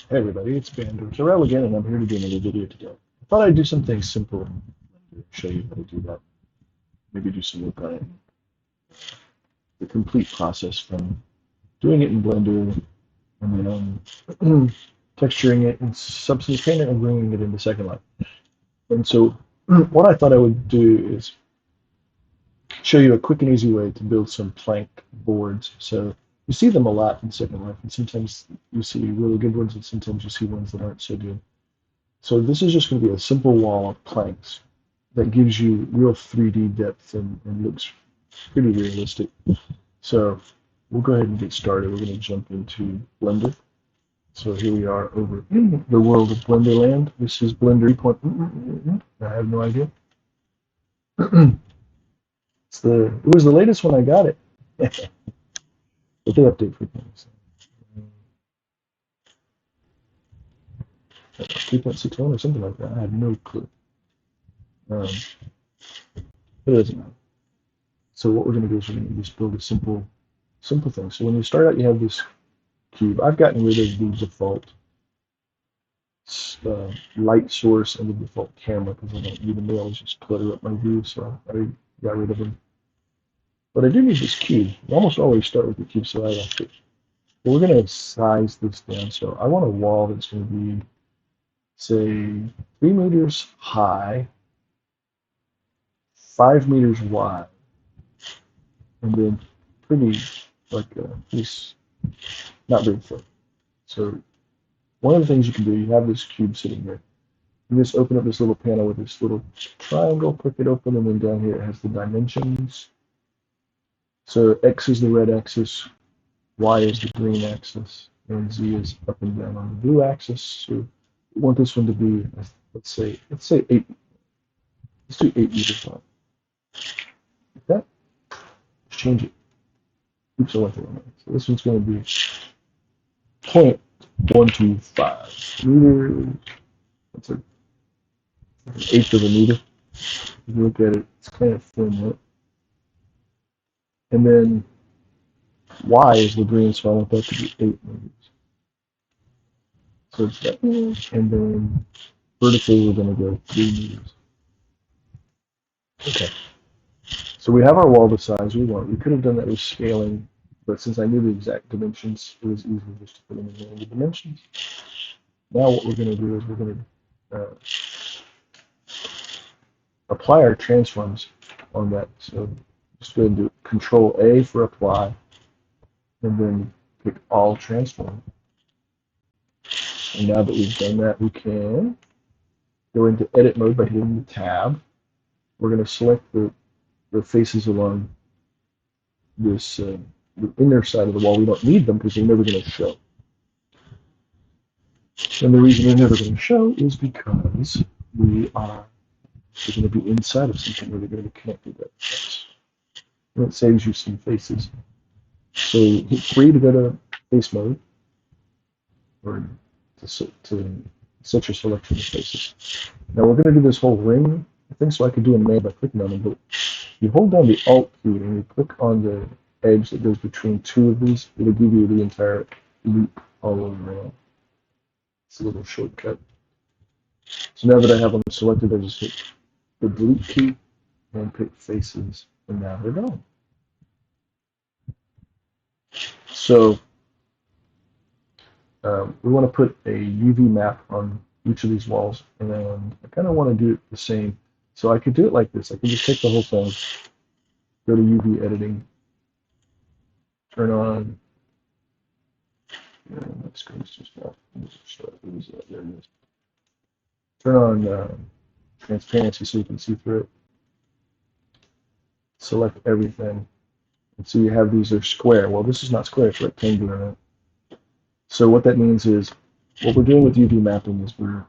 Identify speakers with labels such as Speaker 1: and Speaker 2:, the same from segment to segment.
Speaker 1: Hey everybody, it's Beveling again, and I'm here to do another video today. I thought I'd do something simple to show you how to do that. Maybe do some work on it. The complete process from doing it in Blender and then texturing it in Substance Painter and bringing it into Second Life. And so what I thought I would do is show you a quick and easy way to build some plank boards. So you see them a lot in Second Life, and sometimes you see really good ones, and sometimes you see ones that aren't so good. So this is just going to be a simple wall of planks that gives you real 3D depth and looks pretty realistic. So we'll go ahead and get started. We're going to jump into Blender. So here we are over in the world of Blenderland. This is Blender 3. I have no idea. It was the latest when I got it. But they update for things. 3.61 or something like that. I have no clue. Um, but it doesn't matter. So what we're going to do is we're going to just build a simple thing. So when you start out, you have this cube. I've gotten rid of the default light source and the default camera because I don't need them. They always just clutter up my view, so I got rid of them. But I do need this cube. I almost always start with the cube, so I like it. But we're going to size this down. So I want a wall that's going to be, say, 3 meters high, 5 meters wide, and then pretty, like, piece, not very thick. So one of the things you can do, you have this cube sitting here. You just open up this little panel with this little triangle, click it open, and then down here it has the dimensions. So X is the red axis, Y is the green axis, and Z is up and down on the blue axis. So we want this one to be, let's say 8. Let's do 8 meters long. Like that. Let's change it. Oops, I went the wrong way. So this one's going to be 0.125 meters. That's an eighth of a meter. If you look at it, it's kind of thin, right? And then Y is the green, so I want that to be 8 meters. So it's that. And then vertically, we're going to go 3 meters. Okay. So we have our wall the size we want. We could have done that with scaling, but since I knew the exact dimensions, it was easier just to put them in the dimensions. Now what we're going to do is we're going to apply our transforms on that. So just go and do Control A for apply, and then pick all transform. And now that we've done that, we can go into edit mode by hitting the tab. We're going to select the faces along this the inner side of the wall. We don't need them because they're never going to show. And the reason they're never going to show is because they're going to be inside of something where they're going to be connected. And it saves you some faces. So hit 3 to go to face mode, or to set your selection of faces. Now we're going to do this whole ring thing, so I could do a man by clicking on them, but you hold down the Alt key and you click on the edge that goes between 2 of these, it'll give you the entire loop all over around. It's a little shortcut. So now that I have them selected, I just hit the delete key and pick faces, and now they're gone. So we want to put a UV map on each of these walls, and I kind of want to do it the same. So I could do it like this. I could just take the whole thing, go to UV editing, turn on, my screen's just off. There it is. Turn on transparency so you can see through it. Select everything. And so you have these are square. Well, this is not square, it's rectangular. Right? So what that means is, what we're doing with UV mapping is we're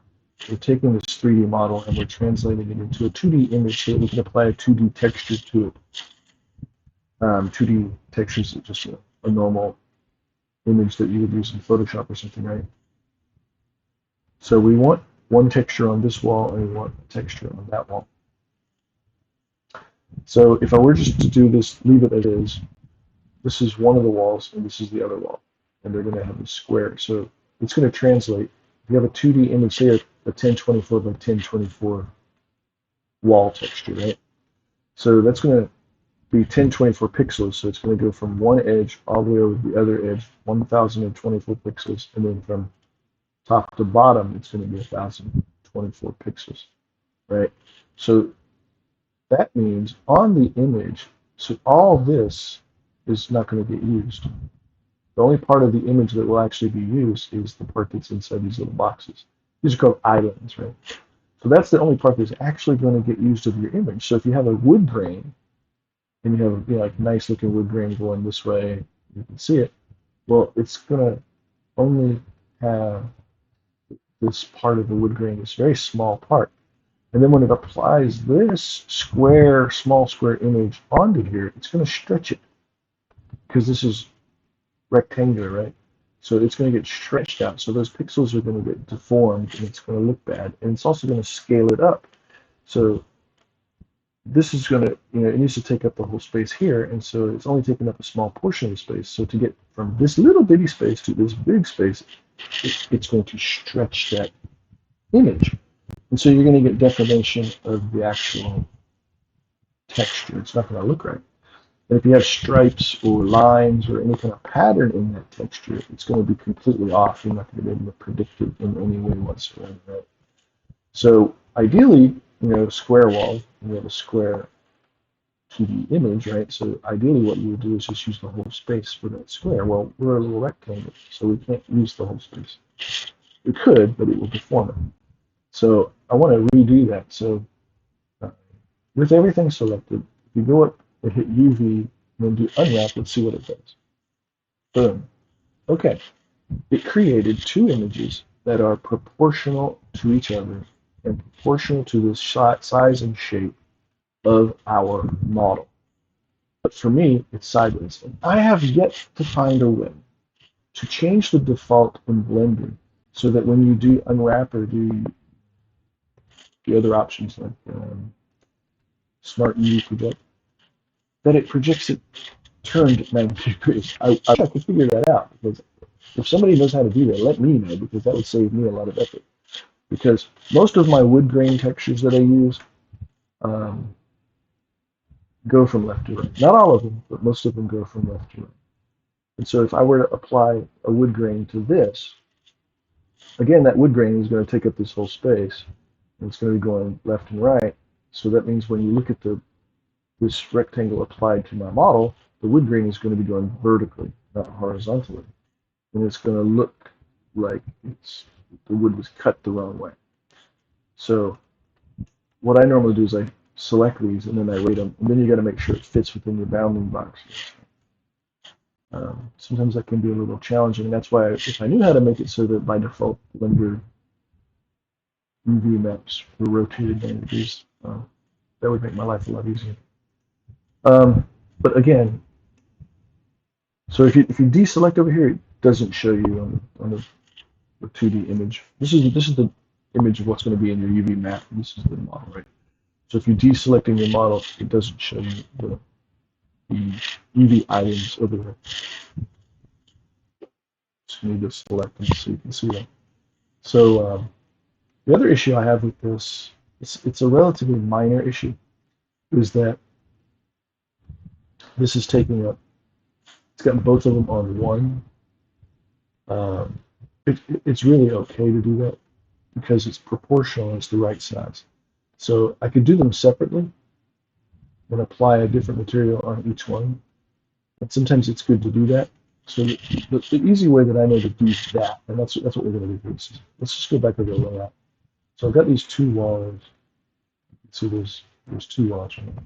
Speaker 1: taking this 3D model and we're translating it into a 2D image so that we can apply a 2D texture to it. 2D textures is just a normal image that you would use in Photoshop or something, right? So we want one texture on this wall and we want a texture on that wall. So if I were just to do this, leave it as is, this is one of the walls and this is the other wall, and they're going to have a square. So it's going to translate. If you have a 2D image, say a 1024 by 1024 wall texture, right? So that's going to be 1024 pixels. So it's going to go from one edge all the way over the other edge, 1024 pixels, and then from top to bottom, it's going to be 1024 pixels, right? So that means on the image, so all this is not going to get used. The only part of the image that will actually be used is the part that's inside these little boxes. These are called islands, right? So that's the only part that's actually going to get used of your image. So if you have a wood grain and you have like nice looking wood grain going this way, you can see it. Well, it's going to only have this part of the wood grain, this very small part. And then when it applies this square, small square image onto here, it's going to stretch it because this is rectangular, right? So it's going to get stretched out. So those pixels are going to get deformed and it's going to look bad. And it's also going to scale it up. So this is going to, it needs to take up the whole space here. And so it's only taking up a small portion of the space. So to get from this little bitty space to this big space, it's going to stretch that image. And so you're going to get deformation of the actual texture. It's not going to look right. And if you have stripes or lines or any kind of pattern in that texture, it's going to be completely off. You're not going to be able to predict it in any way whatsoever. Right? So ideally, square wall, you have a square 2D image, right? So ideally what you would do is just use the whole space for that square. Well, we're a little rectangle, so we can't use the whole space. We could, but it will deform it. So I want to redo that. So with everything selected, if you go up and hit UV and then do unwrap, let's see what it does. Boom. Okay. It created two images that are proportional to each other and proportional to the size and shape of our model. But for me, it's sideways. And I have yet to find a way to change the default in Blender so that when you do unwrap or do the other options like Smart UV Project, that it projects it turned 90 degrees. I wish I could figure that out because if somebody knows how to do that, let me know because that would save me a lot of effort. Because most of my wood grain textures that I use go from left to right. Not all of them, but most of them go from left to right. And so if I were to apply a wood grain to this, again, that wood grain is going to take up this whole space. And it's going to be going left and right. So that means when you look at this rectangle applied to my model, the wood grain is going to be going vertically, not horizontally. And it's going to look like the wood was cut the wrong way. So what I normally do is I select these and then I rate them, and then you got to make sure it fits within your bounding boxes. Sometimes that can be a little challenging, and that's why if I knew how to make it so that by default Blender UV maps were rotated 90 degrees, that would make my life a lot easier. But again, so if you deselect over here, it doesn't show you on the 2D image. This is the image of what's going to be in your UV map. This is the model, right? So if you're deselecting your model, it doesn't show you the UV items over there. So you need to select them so you can see them. So the other issue I have with this, it's a relatively minor issue, is that this is taking up, it's got both of them on one. It's really okay to do that because it's proportional, it's the right size. So I could do them separately and apply a different material on each one. And sometimes it's good to do that. So the easy way that I know to do that, and that's what we're going to do. Let's just go back over the layout. So I've got these two walls. You can see there's two walls right now.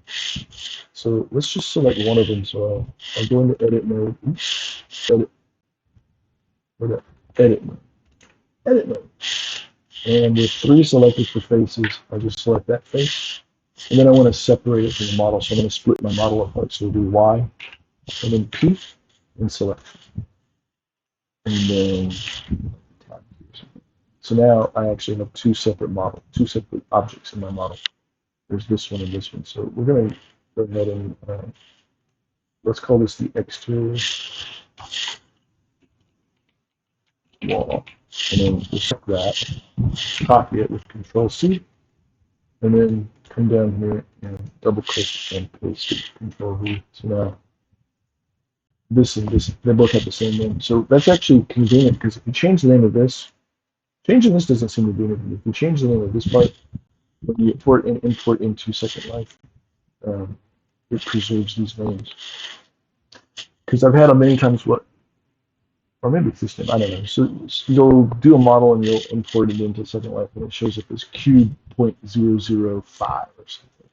Speaker 1: So let's just select one of them. So I'll go into edit mode. Edit mode. Edit mode. And with three selected for faces, I just select that face. And then I want to separate it from the model. So I'm going to split my model apart. So we'll do Y, and then P, and select. And then, so now I actually have two separate objects in my model. There's this one and this one. So we're going to go ahead and let's call this the exterior wall. and then just like that, copy it with Control C, and then come down here and double click and paste it, Control V. So now this and this, they both have the same name. So that's actually convenient because if you change the name of this, changing this doesn't seem to do anything. If you change the name of this part, when you import into Second Life, it preserves these names. Because I've had them many times, or maybe it's this name, I don't know. So you'll do a model and you'll import it into Second Life, and it shows up as cube.005 or something.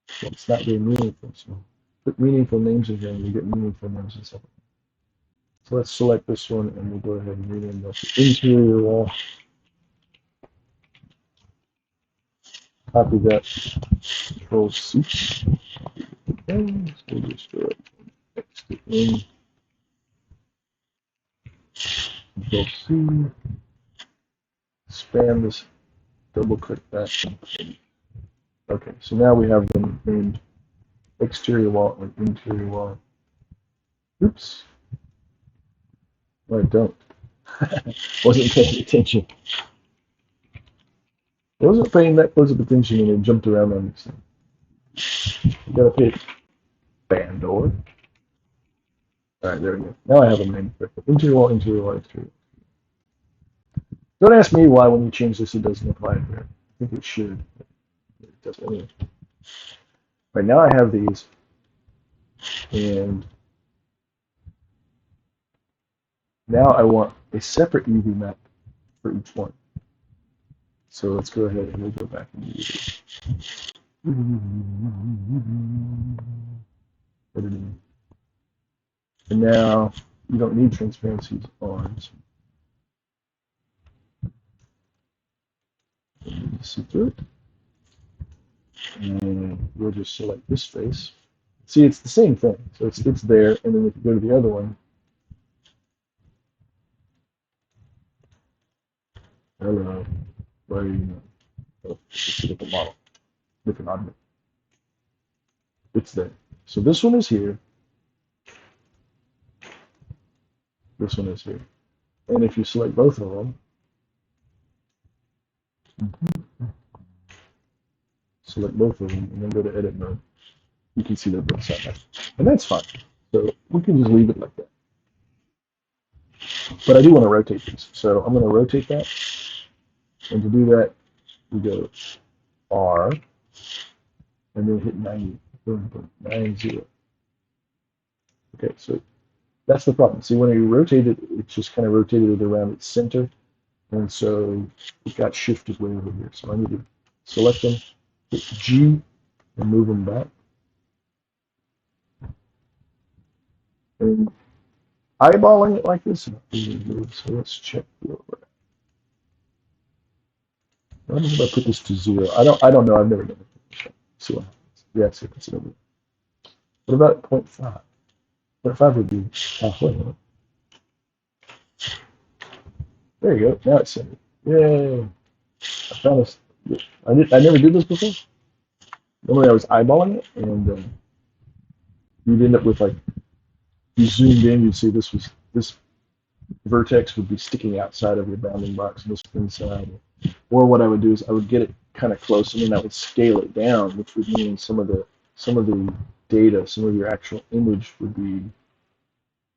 Speaker 1: So it's not very meaningful. So put meaningful names in here, and you get meaningful names in Second Life. So let's select this one, and we'll go ahead and rename that to interior wall. Copy that. Control C. And we'll just next it in. Control C. Spam this. Double click that. Okay, so now we have them named exterior wall and interior wall. Oops. No, I don't. Wasn't paying attention. I wasn't paying that close of attention and it jumped around on this thing. You gotta pick Bandor. Alright, there we go. Now I have them named correctly. Interior wall, interior wall, exterior. Don't ask me why when you change this it doesn't apply here. I think it should. It doesn't anyway. Right now I have these, and now I want a separate UV map for each one. So let's go ahead and we'll go back and do this. And now you don't need transparencies on. See through it. And we'll just select this face. See, it's the same thing. So it's there, and then if you go to the other one, hello, where are you? Oh, it's a different model, different object. It's there. So this one is here. This one is here. And if you select both of them, select both of them, and then go to edit mode, you can see they're both side by side. And that's fine. So we can just leave it like that. But I do want to rotate these. So I'm going to rotate that. And to do that, we go R, and then hit 90. Boom, boom, 90. Okay, so that's the problem. See, when you rotate it, it just kind of rotated it around its center. And so it got shifted way over here. So I need to select them, hit G, and move them back. And eyeballing it like this, so let's check the overlap. What if I put this to 0? I don't know. I've never done it. See what happens. Yeah, see if it's over. What about 0.5? 0.5 would be halfway. Right? There you go. Now it's centered. Yay! I found this. I never did this before. Normally I was eyeballing it, and you'd end up with like, you zoomed in, you'd see this vertex would be sticking outside of your bounding box, and this inside. Or what I would do is I would get it kind of close, and then I would scale it down, which would mean some of the data, some of your actual image would be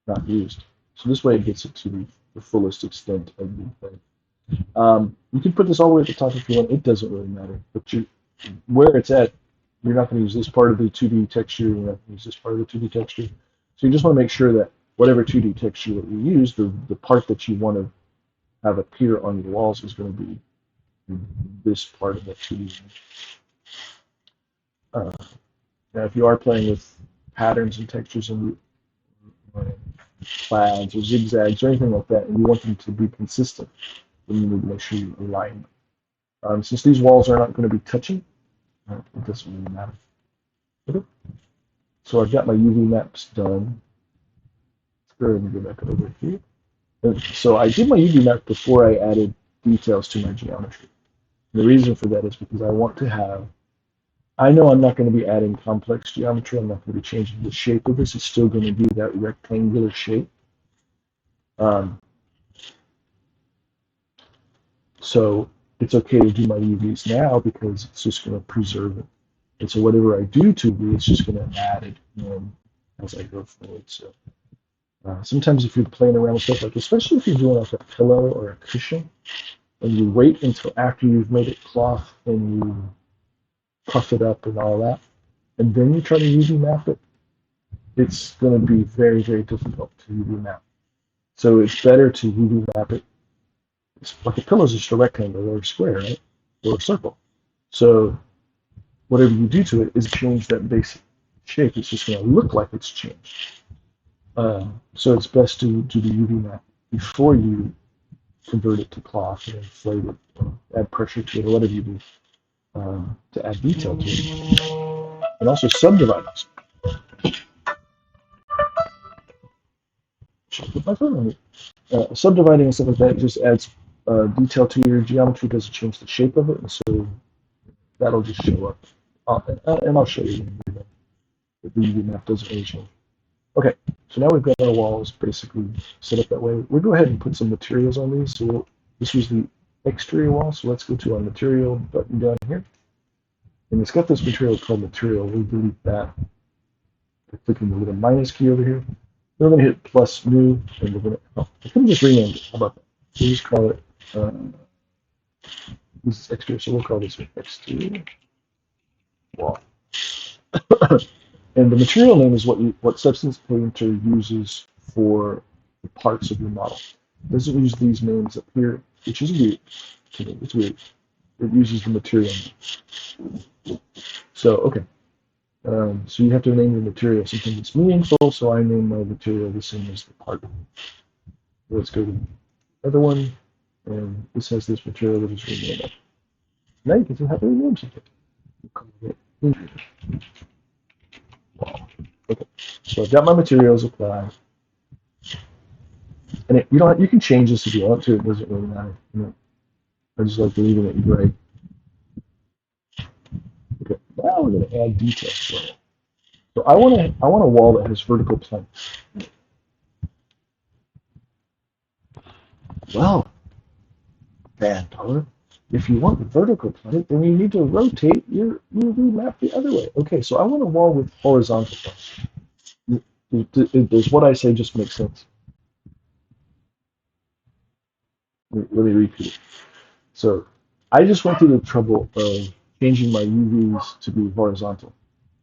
Speaker 1: not used. So this way it gets it to the fullest extent of the thing. You can put this all the way at the top if you want. It doesn't really matter. But where it's at, you're not going to use this part of the 2D texture. You're not going to use this part of the 2D texture. So you just want to make sure that whatever 2D texture that you use, the part that you want to have appear on your walls is going to be this part of that 2D. Now, if you are playing with patterns and textures and clouds or zigzags or anything like that, and you want them to be consistent, then you need to make sure you align them. Since these walls are not going to be touching, it doesn't really matter. Okay. So I've got my UV maps done. Let's go ahead and go back over here. And so I did my UV map before I added details to my geometry. And the reason for that is because I want to have, I know I'm not going to be adding complex geometry. I'm not going to be changing the shape of this. It's still going to be that rectangular shape. So it's okay to do my UVs now because it's just going to preserve it. And so whatever I do to UV, it's just going to add it in as I go forward. So sometimes if you're playing around with stuff like, especially if you're doing like a pillow or a cushion, and you wait until after you've made it cloth and you puff it up and all that, and then you try to UV map it, it's going to be very, very difficult to UV map. So it's better to UV map it. It's like a pillow is just a rectangle or a square, right? Or a circle. So whatever you do to it is change that basic shape. It's just going to look like it's changed. So it's best to do the UV map before you convert it to cloth and inflate it, or add pressure to it, or whatever you do to add detail to it. And also subdivide it. Put my phone on it. Subdividing and stuff like that just adds detail to your geometry, doesn't change the shape of it, and so that'll just show up. And I'll show you the UV map doesn't really change. Okay, so now we've got our walls basically set up that way. We'll go ahead and put some materials on these. So this was the exterior wall, so let's go to our material button down here. And it's got this material called material. We'll delete that by clicking the little minus key over here. We're going to hit plus new, and we're going to, oh, I could have just renamed it. How about that? We'll just call it, this is exterior, so we'll call this exterior wall. And the material name is what Substance Painter uses for the parts of your model. It doesn't use these names up here, which is weird to me. It's weird. It uses the material name. So, okay. So you have to name your material something that's meaningful, so I name my material the same as the part. Let's go to the other one, and this has this material that is renamed. Now you can see how to rename something. We'll call it wall. Okay, so I've got my materials applied, and you can change this if you want to. It doesn't really matter. I just like leaving it gray. Okay, now we're going to add details to it. So I want a wall that has vertical planks. Well, Bandar, if you want the vertical plank, then you need to rotate your UV map the other way. Okay, so I want a wall with horizontal planks. Does what I say just make sense? Let me repeat it. So I just went through the trouble of changing my UVs to be horizontal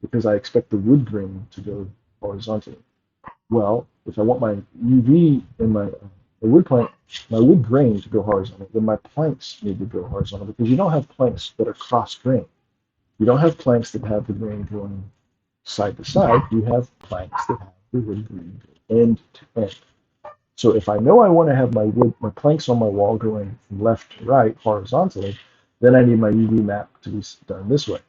Speaker 1: because I expect the wood grain to go horizontally. Well, if I want my UV and my wood plank, my wood grain to go horizontal, then my planks need to go horizontal because you don't have planks that are cross grain. You don't have planks that have the grain going side to side. You have planks that have the wood grain end to end. So if I know I want to have my planks on my wall going from left to right horizontally, then I need my UV map to be done this way.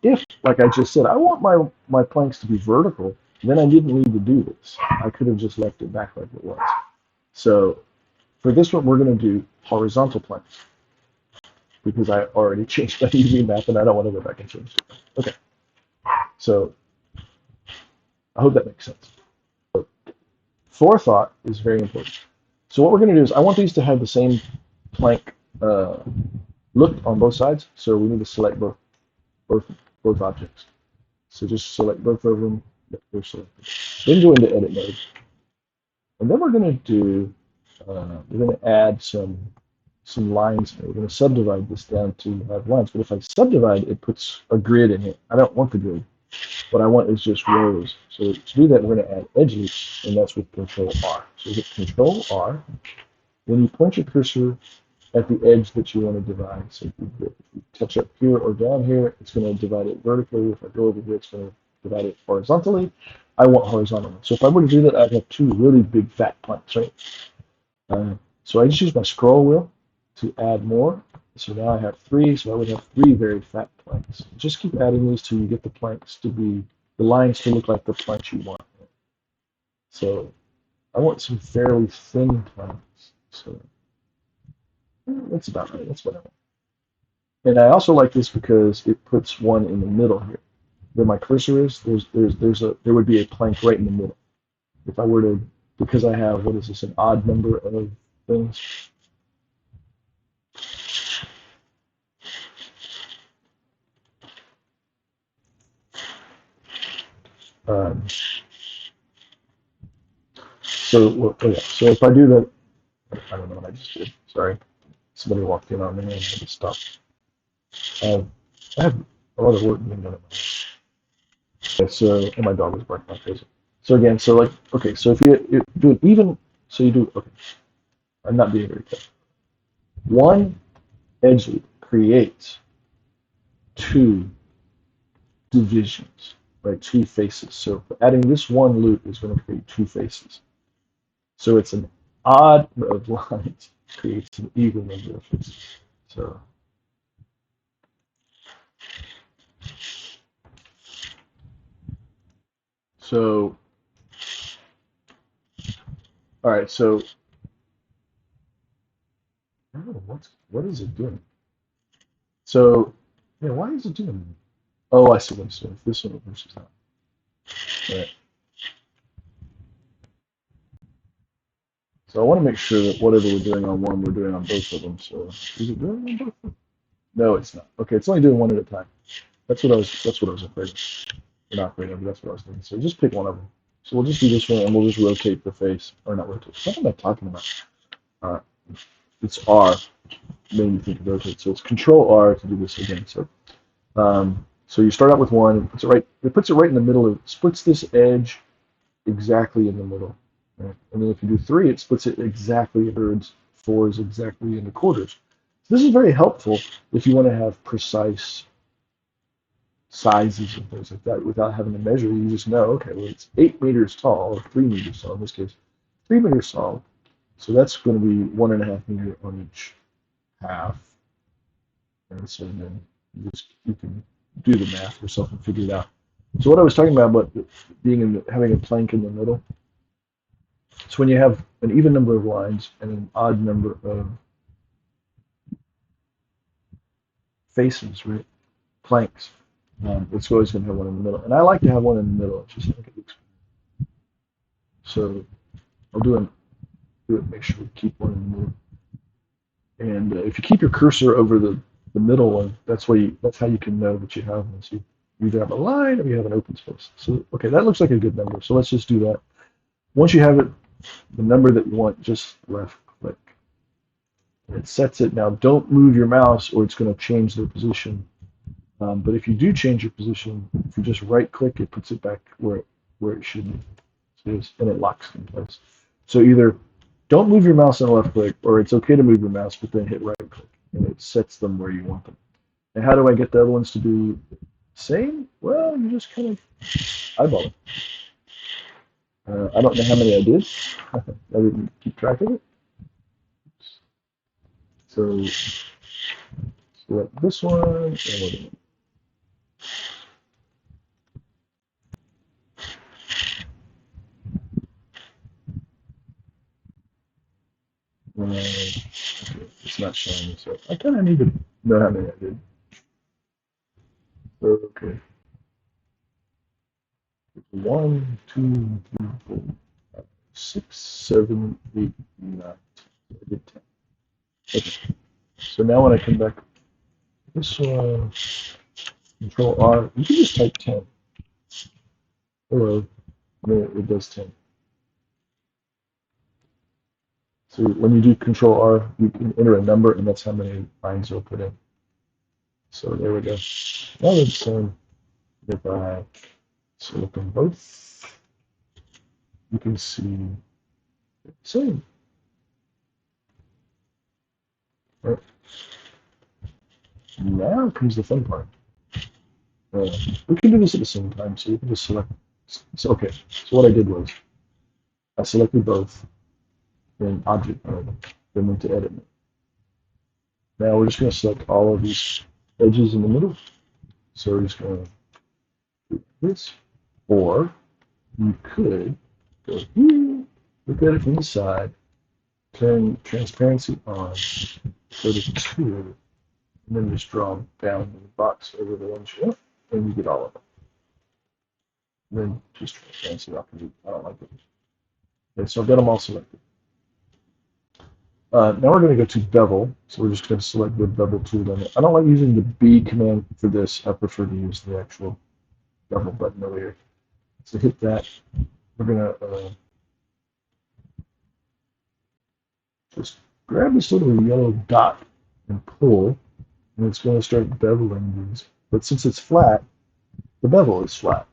Speaker 1: If, like I just said, I want my planks to be vertical, then I didn't need to do this. I could have just left it back like it was. So for this one, we're going to do horizontal planks because I already changed my UV map and I don't want to go back and change it. Okay, so I hope that makes sense. Forethought is very important. So what we're going to do is I want these to have the same plank look on both sides. So we need to select both objects. So just select both of them. They're selected. Then go into edit mode. And then we're going to do, we're going to add some lines here. We're going to subdivide this down to have lines. But if I subdivide, it puts a grid in it. I don't want the grid. What I want is just rows. So to do that, we're going to add edge loops, and that's with Control R. So hit Control R. Then you point your cursor at the edge that you want to divide. So if you touch up here or down here, it's going to divide it vertically. If I go over here, it's going to divide it horizontally. I want horizontally. So if I were to do that, I'd have two really big fat planks, right? So I just use my scroll wheel to add more. So now I have three, so I would have three very fat planks. Just keep adding these till you get the planks to be, the lines to look like the planks you want. So I want some fairly thin planks. So that's about right. That's what I want. And I also like this because it puts one in the middle here. Where my cursor is, there would be a plank right in the middle. If I were to, because I have, what is this, an odd number of things? Um, so, well, oh yeah, so if I do that, I don't know what I just did. Sorry. Somebody walked in on me and I had to stop. Uh, I have a lot of work being done at my house. Okay, so, and my dog was barking like crazy. So again, so like, okay, so if you do it even, so you do, okay, I'm not being very clear. One edge loop creates two divisions, right? Two faces. So adding this one loop is going to create two faces. So it's an odd of lines creates an even number of faces. So so all right. So I don't know what is it doing. So yeah, why is it doing that? Oh, I see what it's doing. This one versus that. Right. So I want to make sure that whatever we're doing on one, we're doing on both of them. So is it doing on both of them? No, it's not. Okay, it's only doing one at a time. That's what I was afraid of. Or not afraid of, but that's what I was thinking. So just pick one of them. So we'll just do this one and we'll just rotate the face. Or not rotate. What am I talking about? Uh, it's R, made me think of rotate. So it's Control R to do this again. So you start out with one, it puts it right in the middle splits this edge exactly in the middle. Right? And then if you do three, it splits it exactly in thirds, four is exactly into quarters. So this is very helpful if you want to have precise sizes and things like that without having to measure. You just know, okay, well, it's 8 meters tall, or 3 meters tall in this case, 3 meters tall. So that's going to be 1.5 meters on each half. And so then you can do the math yourself and figure it out. So what I was talking about having a plank in the middle. So when you have an even number of lines and an odd number of faces, right? Planks. It's always going to have one in the middle. And I like to have one in the middle. It's just like it looks. So I'll do it, make sure we keep one in the middle. And if you keep your cursor over the middle one, that's how you can know that you have one. So you either have a line or you have an open space. So, okay, that looks like a good number. So let's just do that. Once you have it, the number that you want, just left click. And it sets it. Now, don't move your mouse or it's going to change the position. But if you do change your position, if you just right click, it puts it back where it should be. And it locks it in place. So either don't move your mouse on the left click, or it's okay to move your mouse, but then hit right click, and it sets them where you want them. And how do I get the other ones to do the same? Well, you just kind of eyeball it. I don't know how many I did. I didn't keep track of it. So select this one, okay, it's not showing me, so I kind of need to know how many I did. Okay. 1, 2, 3, 4, 5, 6, 7, 8, 9. I did 10. Okay. So now when I come back, this one, Control R, you can just type 10. Hello. No, it does 10. So when you do Control R, you can enter a number, and that's how many lines you'll put in. So there we go. Now it's if I select them both, you can see the same. Right. Now comes the fun part. We can do this at the same time, so you can just select. So, okay, so what I did was I selected both in Object Mode, then went to Edit Mode. Now we're just going to select all of these edges in the middle. So we're just going to do this, or you could go here, look at it from the side, turn transparency on, go to 2, and then just draw down the box over the ones you want, and you get all of them. And then just transparency off. I don't like it. Okay, so I've got them all selected. Now we're going to go to bevel, so we're just going to select the bevel tool. I don't like using the B command for this. I prefer to use the actual bevel button over here. So hit that. We're gonna just grab this little yellow dot and pull, and it's going to start beveling these. But since it's flat, the bevel is flat.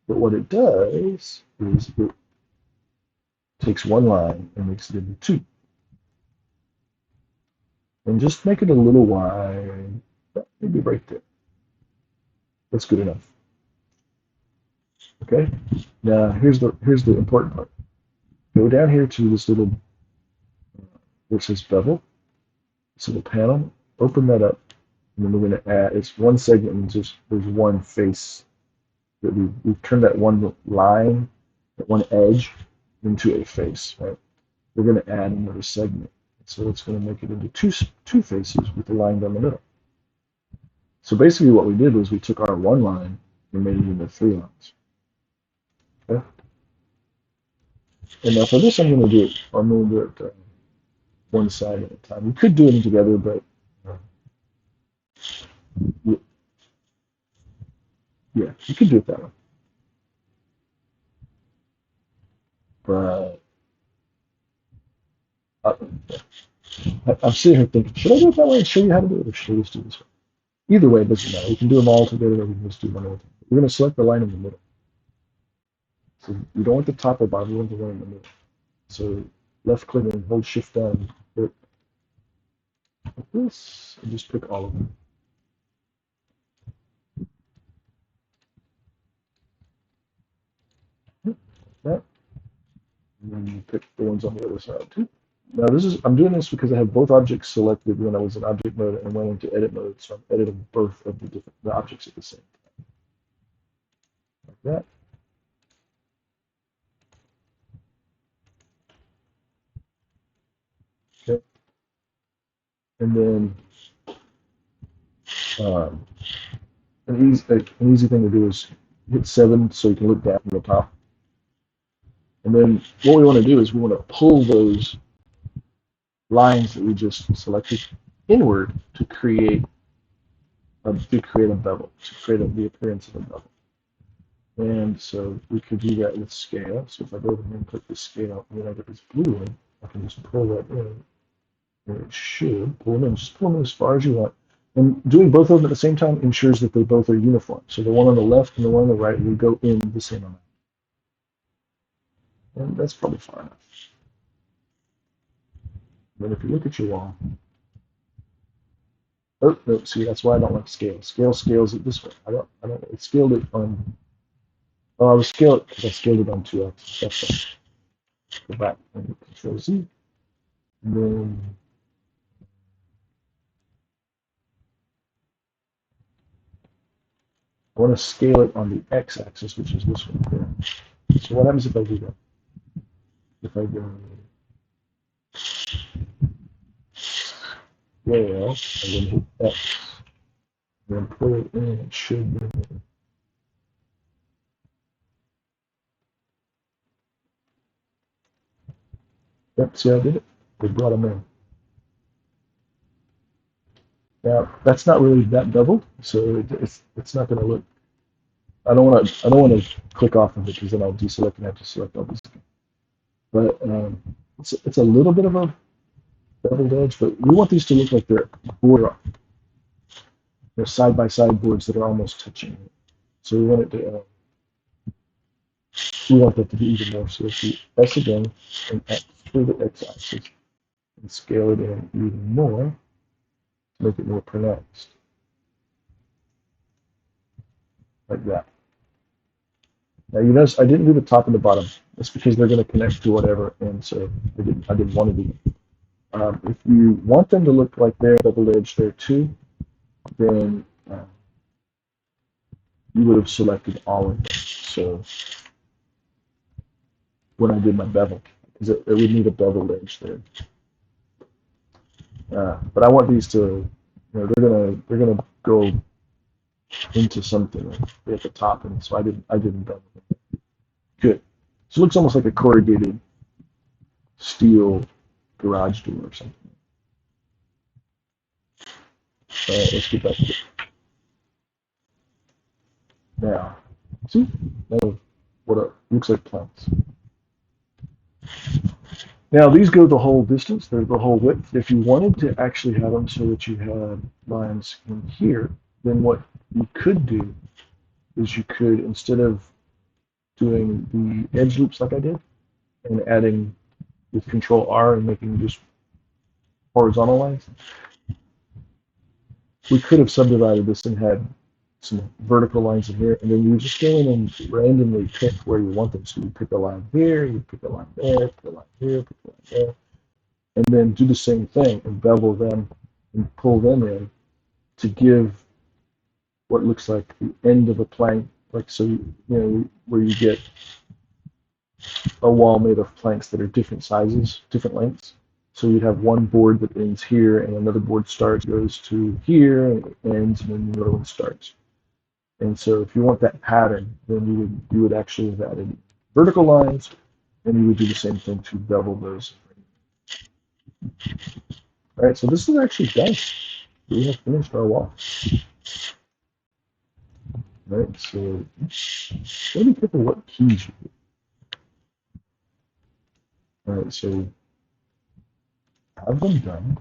Speaker 1: But what it does is it takes one line and makes it into two. And just make it a little wide, maybe right there. That's good enough. Okay. Now here's the important part. Go down here to this little where it says bevel, this little panel. Open that up, and then we're going to add. It's one segment, and just there's one face that we've turned that one line, that one edge, into a face. Right. We're going to add another segment, so it's going to make it into two faces with a line down the middle. So basically, what we did was we took our one line and made it into three lines. Okay. And now for this, I'm going to do it. I'm going to do it one side at a time. You could do them together, but yeah, you could do it that way. But I'm sitting here thinking, should I do it that way and show you how to do it, or should I just do this way? Either way, it doesn't matter. We can do them all together, or we can just do one at a time. We're going to select the line in the middle. So you don't want the top or bottom, you want the one in the middle. So left click and hold shift down, like this, and just pick all of them. Like that. And then you pick the ones on the other side too. Now I'm doing this because I have both objects selected when I was in object mode and went into edit mode, so I'm editing both of the objects at the same time. Like that. Okay. And then um, an easy thing to do is hit 7 so you can look down from the top. And then what we want to do is we want to pull those lines that we just selected inward to create a bevel, to create the appearance of a bevel. And so we could do that with scale. So if I go over here and click the scale, and then I get this blue one, I can just pull that in. And it should pull them in. Just pull them in as far as you want. And doing both of them at the same time ensures that they both are uniform. So the one on the left and the one on the right will go in the same amount. And that's probably far enough. Then if you look at your wall, oh no, see that's why I don't like scale. Scale scales it this way. I don't it scaled it on I was scaled because I scaled it on 2x. That's right. Go back and control Z. And then I want to scale it on the x-axis, which is this one here. So what happens if I do that? If I go scale, and then hit X, and then pull it in, it should be. Yep, see how I did it? They brought them in. Now that's not really that doubled, so it's not going to look. I don't want to click off of it because then I'll deselect and have to select all these. But it's a little bit of a beveled edge, but we want these to look like they're side by side boards that are almost touching. So we want it to we want that to be even more. So let's do S again and X for the x-axis and scale it in even more to make it more pronounced, like that. Now you notice I didn't do the top and the bottom. That's because they're going to connect to whatever, and so I didn't want to do it. If you want them to look like they're double edged there too, then you would have selected all of them. So when I did my bevel, because it would need a bevel edge there. But I want these to, they're gonna go into something at the top, and so I didn't bevel it. Good. So it looks almost like a corrugated steel garage door or something. Let's get back to it. Now, see? No. what looks like planks. Now these go the whole distance, they're the whole width. If you wanted to actually have them so that you had lines in here, then what you could do is you could, instead of doing the edge loops like I did, and adding with Control R and making just horizontal lines, we could have subdivided this and had some vertical lines in here, and then you just go in and randomly pick where you want them. So you pick a line here, you pick a line there, pick a line here, pick a line there, and then do the same thing and bevel them and pull them in to give what looks like the end of a plank, like so you know where you get a wall made of planks that are different sizes, different lengths. So you'd have one board that ends here, and another board starts, goes to here, and it ends, and then the other one starts. And so if you want that pattern, then you would actually have added vertical lines, and you would do the same thing to bevel those. All right, so this is actually done. We have finished our wall. All right, so let me pick what keys you do. All right, so have them done.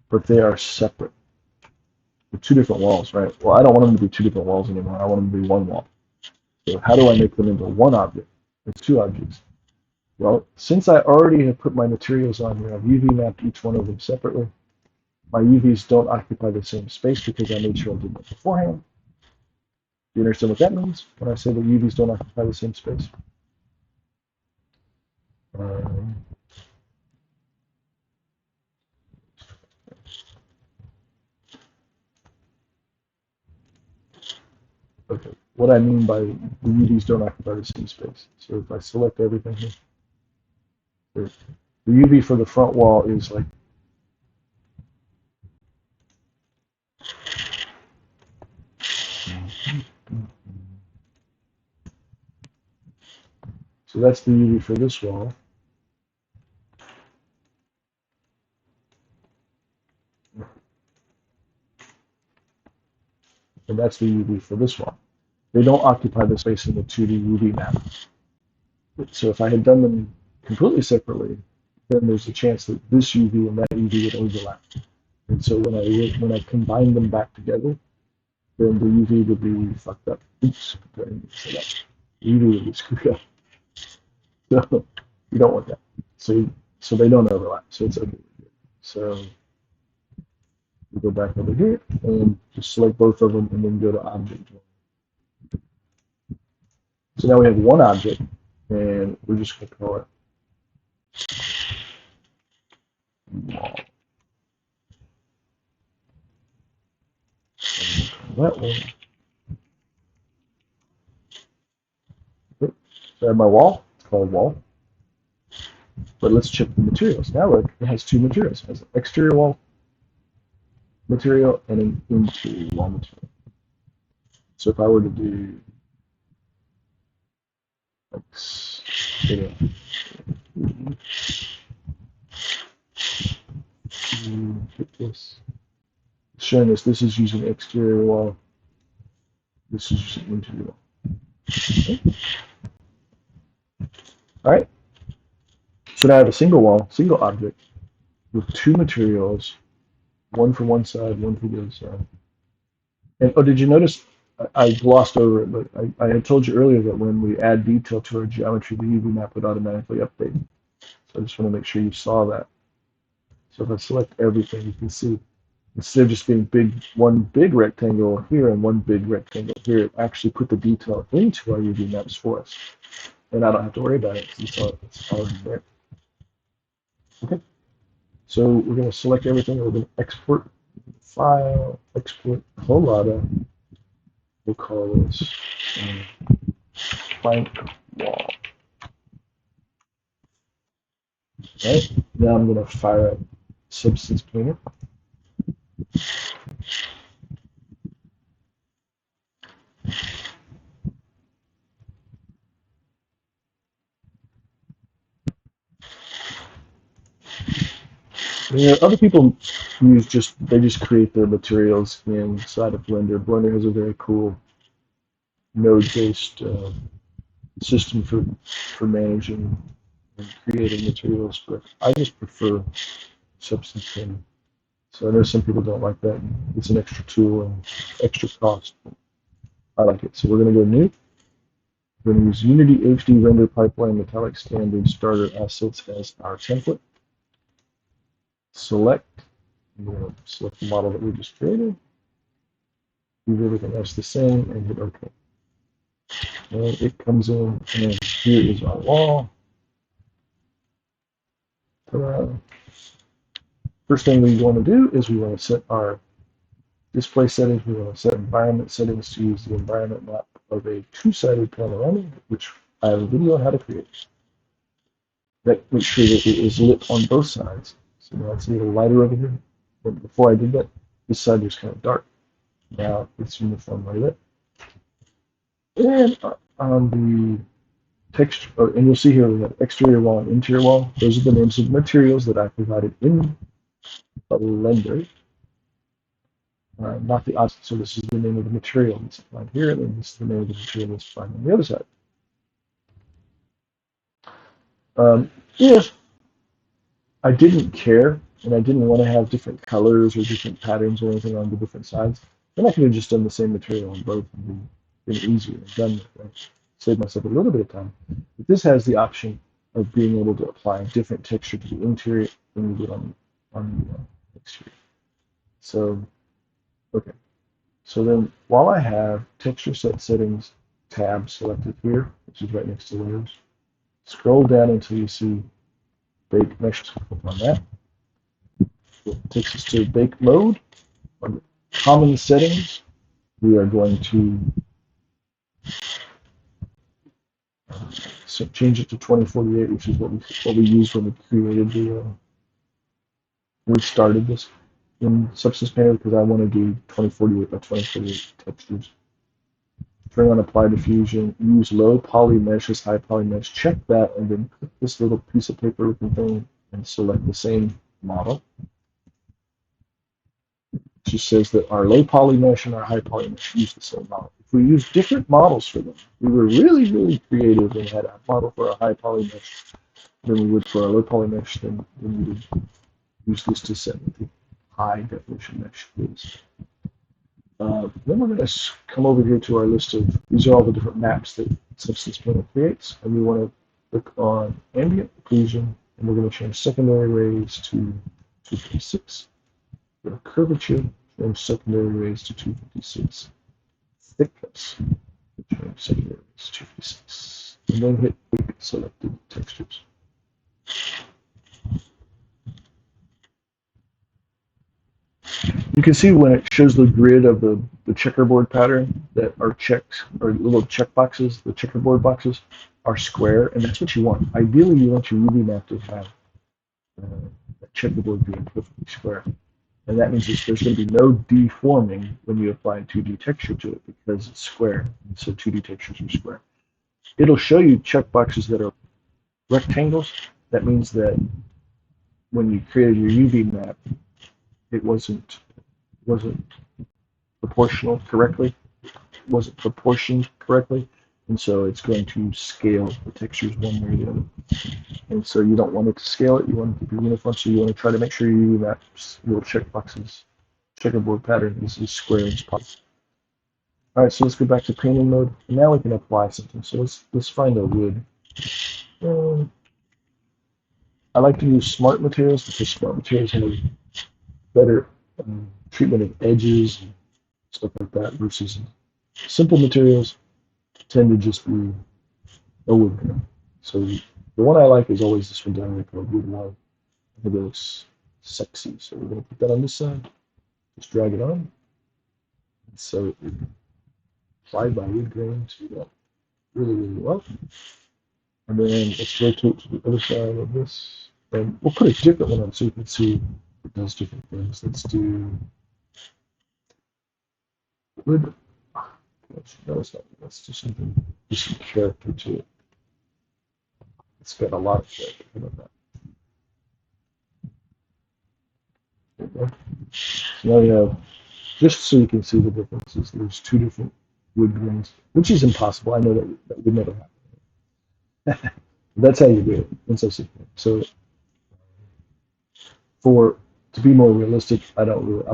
Speaker 1: But they are separate. They're two different walls, right? Well, I don't want them to be two different walls anymore. I want them to be one wall. So how do I make them into one object? It's two objects. Well, since I already have put my materials on here, I've UV mapped each one of them separately. My UVs don't occupy the same space because I made sure I did that beforehand. Do you understand what that means when I say the UVs don't occupy the same space? Okay, what I mean by the UVs don't occupy the same space. So if I select everything here, the UV for the front wall is like so that's the UV for this wall. And that's the UV for this wall. They don't occupy the space in the 2D UV map. So if I had done them completely separately, then there's a chance that this UV and that UV would overlap. And so when I combine them back together, then the UV would be fucked up. Oops, the UV would be screwed up. So you don't want that. So they don't overlap. So it's okay. So we go back over here and just select both of them and then go to object. So now we have one object, and we're just going to call it wall. That one. So I have my wall. It's called wall. But let's check the materials. Now look, it has two materials. It has an exterior wall material and an interior wall material. So if I were to do like, hit this, showing us this is using exterior wall, this is using interior wall. Okay. All right. So now I have a single wall, single object with two materials, one for one side, one for the other side. And oh, did you notice I glossed over it, but I had told you earlier that when we add detail to our geometry, the UV map would automatically update. So I just want to make sure you saw that. So if I select everything, you can see instead of just being one big rectangle here and one big rectangle here, it actually put the detail into our UV maps for us. And I don't have to worry about it because it's already there. Okay. So we're going to select everything. We're going to export file, export Colada. We'll call this plank wall. Right. Now I'm going to fire up Substance Painter. Yeah, other people use they just create their materials inside of Blender. Blender has a very cool node-based system for managing and creating materials, but I just prefer Substance Painter. So I know some people don't like that. It's an extra tool and extra cost. I like it. So we're going to go new. We're going to use Unity HD Render Pipeline Metallic Standard Starter Assets as our template. Select. We're going to select the model that we just created. Leave everything else the same and hit OK. And it comes in, and here is our wall. Ta-da. First thing we want to do is we want to set our display settings. We want to set environment settings to use the environment map of a two-sided panorama, which I have a video on how to create. That makes sure that it is lit on both sides. So now it's a little lighter over here. But before I did that, this side was kind of dark. Now it's uniformly lit. And on the texture, and you'll see here we have exterior wall and interior wall. Those are the names of the materials that I provided in Blender. Not the object. So this is the name of the material that's applied here, and then this is the name of the material that's applied on the other side. If I didn't care and I didn't want to have different colors or different patterns or anything on the different sides, then I could have just done the same material on both and been easier and done with it. Save myself a little bit of time. But this has the option of being able to apply a different texture to the interior than you did on the exterior. So, okay. So then while I have texture set settings tab selected here, which is right next to layers, scroll down until you see bake mesh. Click on that. It takes us to bake mode. On the common settings, we are going to change it to 2048, which is what we used when we created we started this in Substance Painter, because I want to do 2048 by 2048 textures. Turn on apply diffusion, use low poly mesh as high poly mesh, check that, and then click this little piece of paper looking thing and select the same model. It just says that our low poly mesh and our high poly mesh use the same model. If we use different models for them, we were really, really creative and had a model for a high poly mesh than we would for a low poly mesh, then we would use this to set what the high definition mesh is. Then we're going to come over here to our list of, these are all the different maps that Substance Painter creates, and we want to click on ambient occlusion, and we're going to change secondary rays to 256. We're curvature, change secondary rays to 256. Thickness, change secondary rays to 256. And then hit selected textures. You can see when it shows the grid of the checkerboard pattern that are checked, or little check boxes, the checkerboard boxes are square, and that's what you want. Ideally, you want your UV map to have that checkerboard being perfectly square. And that means there's going to be no deforming when you apply a 2D texture to it because it's square. And so 2D textures are square. It'll show you checkboxes that are rectangles. That means that when you created your UV map, it wasn't proportional correctly, wasn't proportioned correctly, and so it's going to scale the textures one way or the other. And so you don't want it to scale it, you want it to be uniform, so you want to try to make sure your UV maps, little checkboxes, checkerboard pattern is as square as possible. All right, so let's go back to painting mode, and now we can apply something. So let's find a wood. I like to use smart materials because smart materials have better treatment of edges and stuff like that versus simple materials tend to just be a wood grain. So the one I like is always this one down here called Wood Love. I think it looks sexy. So we're going to put that on this side. Just drag it on. And so it applied by wood grain to that really, really well. And then let's rotate to the other side of this. And we'll put a different one on so you can see it does different things. Let's do wood. No, it's not. Let's do something, just some character to it. It's got a lot of character. How about that? So now you have, just so you can see the differences, there's two different wood grains, which is impossible. I know that would never happen. That's how you do it in subsequent. So for to be more realistic, I'm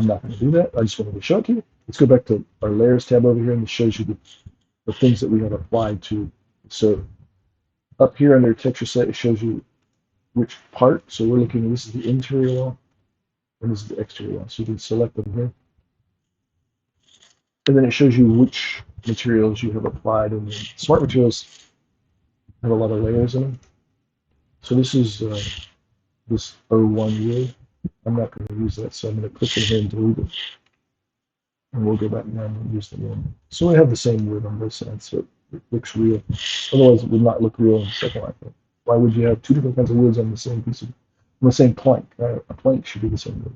Speaker 1: not going to do that. I just wanted to show it to you. Let's go back to our layers tab over here, and it shows you the things that we have applied to. So up here under texture set, it shows you which part. So we're looking, this is the interior wall, and this is the exterior wall. So you can select them here. And then it shows you which materials you have applied. And smart materials have a lot of layers in them. So this is this O1 wood. I'm not going to use that, so I'm going to click in here and delete it. And we'll go back now and use the one. So we have the same wood on both sides, so it looks real. Otherwise, it would not look real in the second line. Why would you have two different kinds of woods on the same piece of, on the same plank? Right? A plank should be the same wood.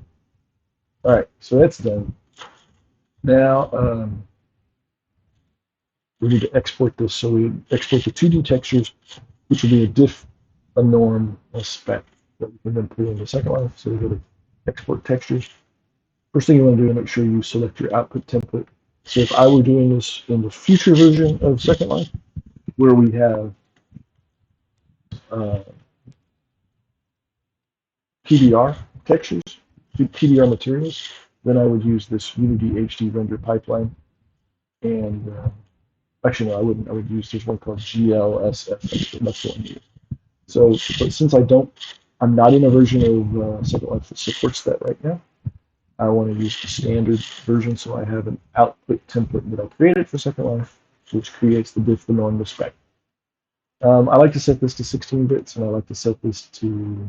Speaker 1: All right, so that's done. Now we need to export this. So we export the 2D textures, which will be a diff, a norm, a spec that we can then put in the second line. So we go to export textures. First thing you want to do is make sure you select your output template. So if I were doing this in the future version of Second Life, where we have PBR textures, PBR materials, then I would use this Unity HD render pipeline. And actually, no, I wouldn't. I would use, there's one called GLSF. That's the one I use. So, but since I'm not in a version of Second Life that supports that right now, I want to use the standard version, so I have an output template that I created for Second Life, which creates the diff, the norm, the spec. I like to set this to 16 bits, and I like to set this to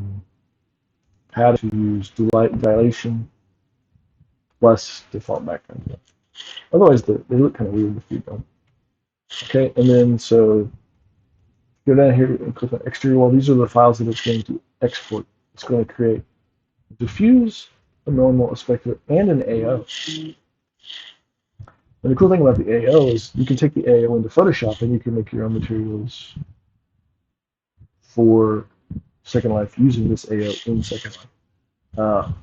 Speaker 1: how to use dilation plus default background. Otherwise, they look kind of weird if you don't. Okay, and then so go down here and click on exterior wall. These are the files that it's going to export. It's going to create a diffuse, a normal, a specular, and an AO. And the cool thing about the AO is you can take the AO into Photoshop and you can make your own materials for Second Life using this AO in Second Life.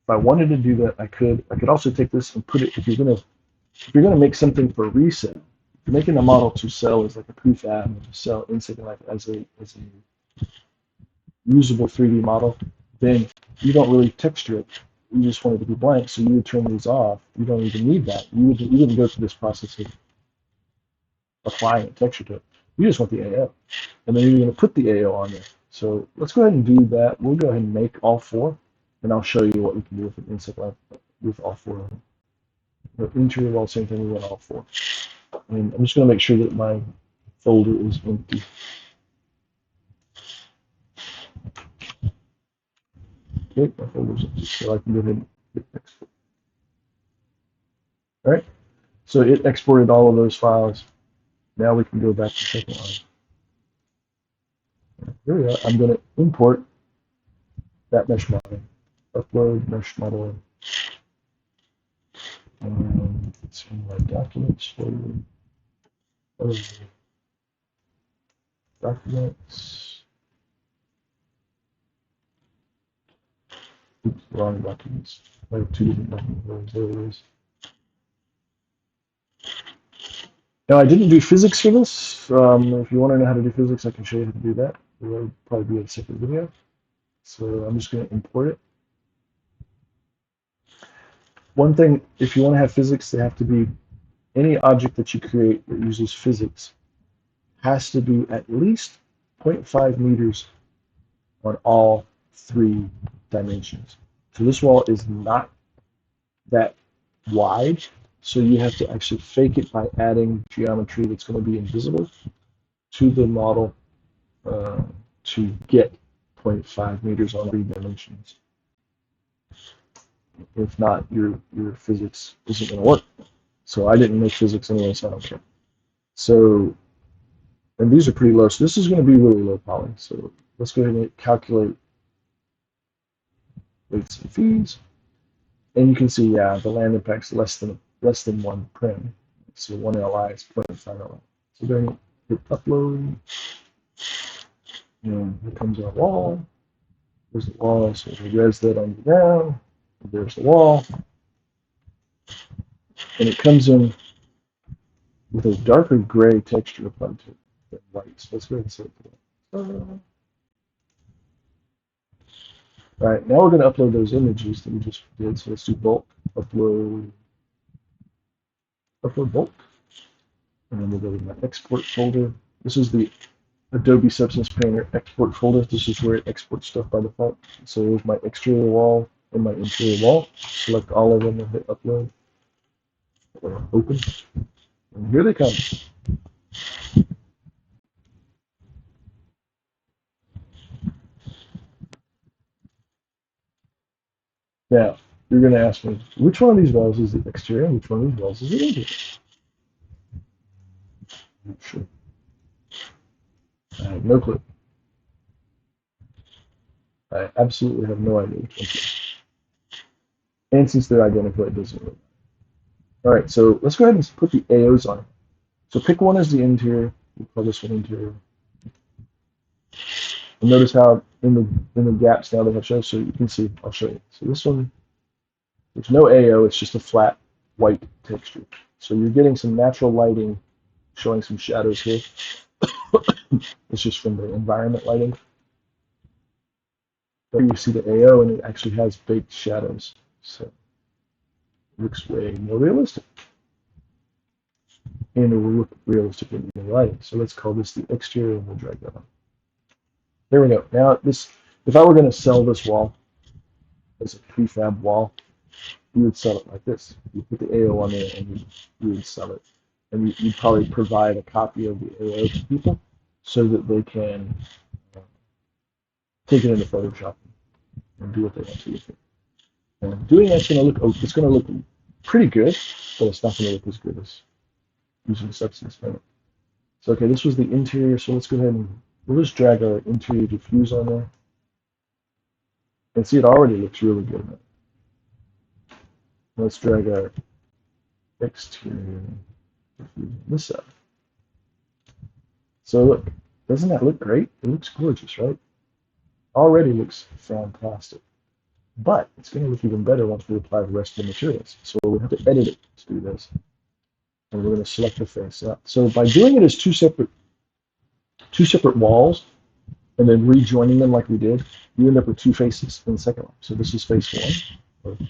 Speaker 1: If I wanted to do that, I could. I could also take this and put it. If you're gonna make something for resale, if you're making a model to sell as like a prefab and to sell in Second Life as a usable 3D model, then you don't really texture it. You just want it to be blank, so you would turn these off. You don't even need that. You wouldn't go through this process of applying a texture to it. You just want the AO. And then you're going to put the AO on there. So let's go ahead and do that. We'll go ahead and make all four, and I'll show you what we can do with it in Second Life with all four of them. The interior wall, same thing, we want all four. And I'm just going to make sure that my folder is empty. Okay, my folder's empty, so I can go ahead and hit export. All right, so it exported all of those files. Now we can go back to Second Life. Here we are. I'm going to import that mesh model. Upload mesh model. And it's in my documents folder. Documents. Oops, wrong documents. I have two different documents. There it is. Now, I didn't do physics for this. If you want to know how to do physics, I can show you how to do that. It will probably be a separate video. So I'm just going to import it. One thing, if you want to have physics, they have to be any object that you create that uses physics has to be at least 0.5 meters on all three dimensions. So this wall is not that wide, so you have to actually fake it by adding geometry that's going to be invisible to the model to get 0.5 meters on three dimensions. If not, your physics isn't going to work. So I didn't make physics anyway, so I don't care. So, and these are pretty low. So this is going to be really low poly. So let's go ahead and calculate weights and fees. And you can see, yeah, the land impact's less than 1 prim. So 1 LI is 0.5 LI. So then hit upload. And here comes our wall. There's the wall, so we res that on the ground. There's the wall. And it comes in with a darker gray texture applied to it than white. So let's go ahead and set it to that. All right, now we're going to upload those images that we just did. So let's do bulk, upload bulk, and then we'll go to my export folder. This is the Adobe Substance Painter export folder. This is where it exports stuff by default. So here's my exterior wall and my interior wall. Select all of them and hit upload. Open. And here they come. Now, you're going to ask me, which one of these walls is the exterior and which one of these walls is the interior? Sure. I have no clue. I absolutely have no idea which one's. And since they're identical, it doesn't really matter. All right, so let's go ahead and put the AOs on. So pick one as the interior. We'll call this one interior. And notice how in the gaps now they have shows, so you can see. I'll show you. So this one, there's no AO. It's just a flat white texture. So you're getting some natural lighting, showing some shadows here. It's just from the environment lighting. There you see the AO, and it actually has baked shadows. So it looks way more realistic. And it will look realistic in the lighting. So let's call this the exterior, and we'll drag that on. There we go. Now this, if I were going to sell this wall as a prefab wall, you would sell it like this. You put the AO on there, and you would sell it. And you'd probably provide a copy of the AO to people so that they can take it into Photoshop and do what they want to with it. And doing that's going to look, it's going to look pretty good, but it's not going to look as good as using Substance Painter. So okay, this was the interior, so let's go ahead and we'll just drag our interior diffuse on there. And see, it already looks really good. Let's drag our exterior diffuse on this side. So look, doesn't that look great? It looks gorgeous, right? Already looks fantastic. But it's going to look even better once we apply the rest of the materials. So we have to edit it to do this. And we're going to select the face. So by doing it as two separate walls, and then rejoining them like we did, you end up with two faces in the second one. So this is face one.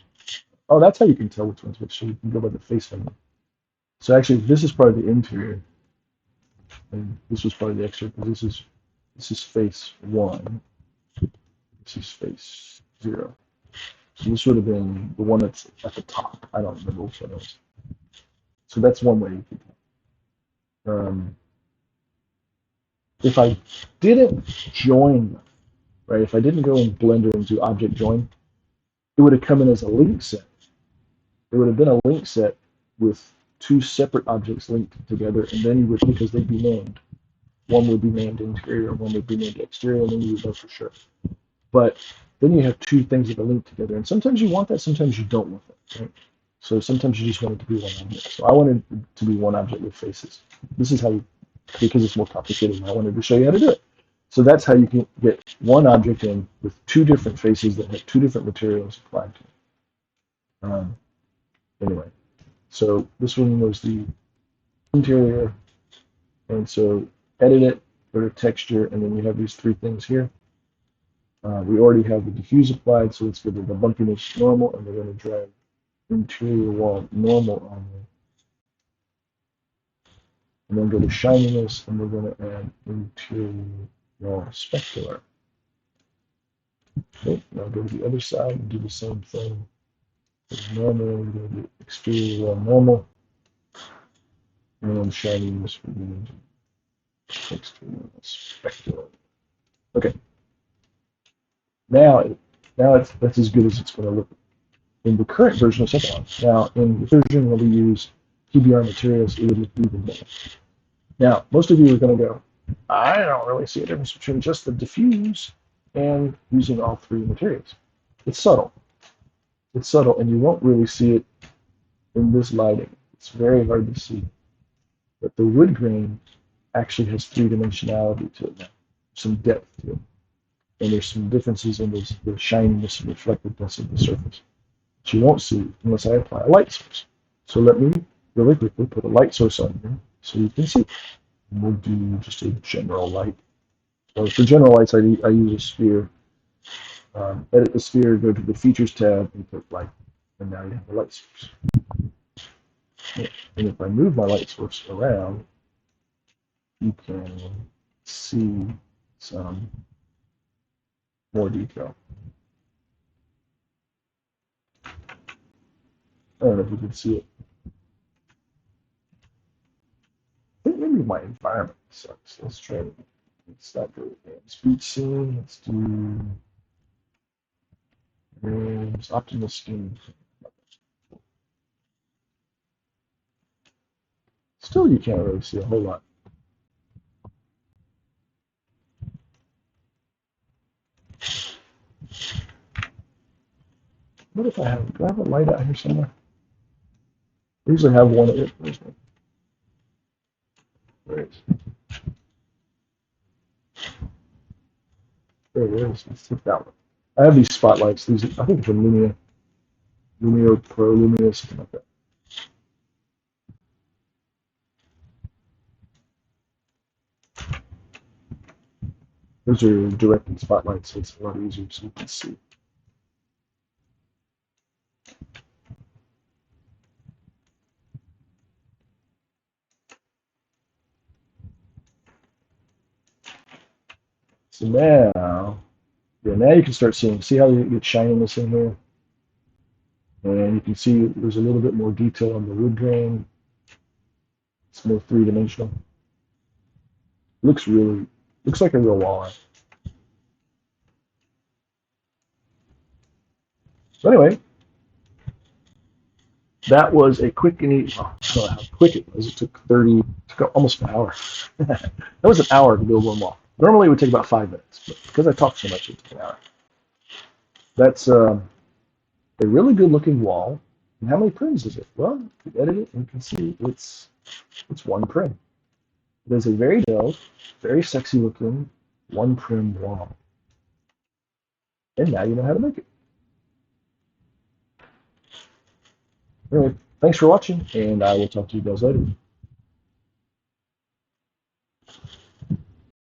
Speaker 1: Oh, that's how you can tell which one's which. So you can go by the face number. So actually, this is part of the interior, and this was part of the exterior. Because this is face one. This is face 0. So this would have been the one that's at the top. I don't remember which one it was. So that's one way you can tell. If I didn't join them, right? If I didn't go in Blender and do object join, it would have come in as a link set. It would have been a link set with two separate objects linked together, and then you would, because they'd be named. One would be named interior, one would be named exterior, and then you would know for sure. But then you have two things that are linked together, and sometimes you want that, sometimes you don't want that, right? So sometimes you just want it to be one object. So I wanted it to be one object with faces. This is how you, because it's more complicated, I wanted to show you how to do it. So that's how you can get one object in with two different faces that have two different materials applied to it. Anyway, so this one was the interior, and so edit it, go to texture, and then you have these three things here. We already have the diffuse applied, so let's go to the bumpiness normal, and we're going to drag interior wall normal on there. And then go to shininess, and we're going to add interior wall specular. Okay, now go to the other side and do the same thing. Normal, we're going to do exterior wall normal. And then shininess, we're going to do exterior wall specular. Okay. Now that's as good as it's going to look in the current version of Second. Now, in the version where we use PBR materials, it would look even better. Now, most of you are going to go, I don't really see a difference between just the diffuse and using all three materials. It's subtle. It's subtle, and you won't really see it in this lighting. It's very hard to see. But the wood grain actually has three-dimensionality to it now, some depth to it. And there's some differences in the shininess and reflectiveness of the surface. which you won't see unless I apply a light source. So let me really quickly put a light source on here so you can see. And we'll do just a general light. So for general lights, I use a sphere. Edit the sphere, go to the Features tab, and put light. And now you have the light source. And if I move my light source around, you can see some more detail. I don't know if you can see it. I think maybe my environment sucks. Let's try it. Let's not go with speed scene. Let's do optimal scheme. Still, you can't really see a whole lot. What if I have? Do I have a light out here somewhere? I usually have one. Where's one? There it is. There it is. Let's take that one. I have these spotlights. These, I think it's a Lumio Pro, Lumio, something like that. Those are directed spotlights, so it's a lot easier so you can see. So now, yeah, now you can start seeing. See how you get shininess in here? And you can see there's a little bit more detail on the wood grain. It's more three-dimensional. Looks like a real wall. So anyway, that was a quick and easy. Well, I don't know how quick it was. It took almost an hour. That was an hour to build one wall. Normally it would take about 5 minutes, but because I talked so much, it took an hour. That's a really good looking wall. And how many prims is it? Well, if you edit it, you can see it's one prim. It is a very detailed, very sexy looking one prim wall. And now you know how to make it. Anyway, thanks for watching, and I will talk to you guys later.